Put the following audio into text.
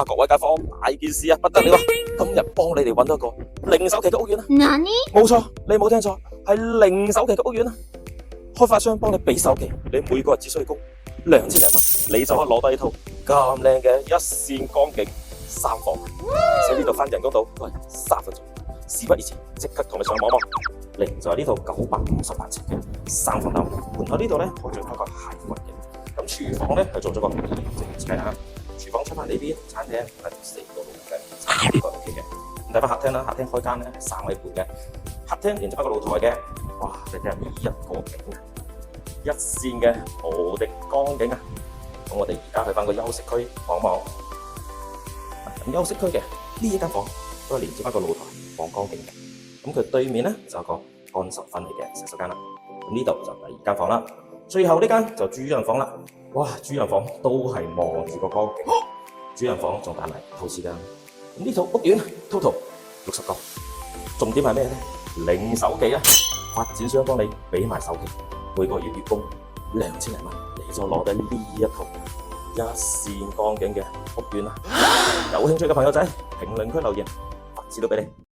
哇，各位街坊，大件事啊，不得了啊！今日幫你哋揾到一個零首期嘅屋苑啊！何？冇錯，你冇聽錯，係零首期嘅屋苑啊！開發商幫你俾首期，你每個月只需要供2000零蚊，你就可以攞到呢套咁靚嘅一線光景三房，而且呢度翻人工島都係3分鐘。事不宜遲，即刻同你上網望。嚟就係呢套958尺嘅三房樓，門口呢度咧可以做翻個鞋櫃嘅。咁廚房咧係做咗個正設計啊！廚房出翻呢邊餐廳係4個露台嘅，餐廳呢個 OK 嘅。咁睇翻客廳啦，客廳開間咧係3位盤嘅，客廳連咗一個露台嘅。哇！你睇下呢一個景啊，一線嘅無敵光景啊！咁我哋而家去翻個休息區望一望。咁休息區嘅呢一間房都係連接翻個露台望光景嘅。咁佢對面咧就有個乾濕分離嘅洗手間啦。咁呢度就第2間房啦。最後呢間就主人房啦。哇！主人房都係望住個光景。主人房仲帶埋套廁間。咁呢套屋苑 total 60個。重點係咩咧？零首期啊！發展商幫你俾埋首期，每個月月供2000零蚊，你就攞低呢一套一線光景嘅屋苑啦。有興趣嘅朋友仔，評論區留言，發資料俾你。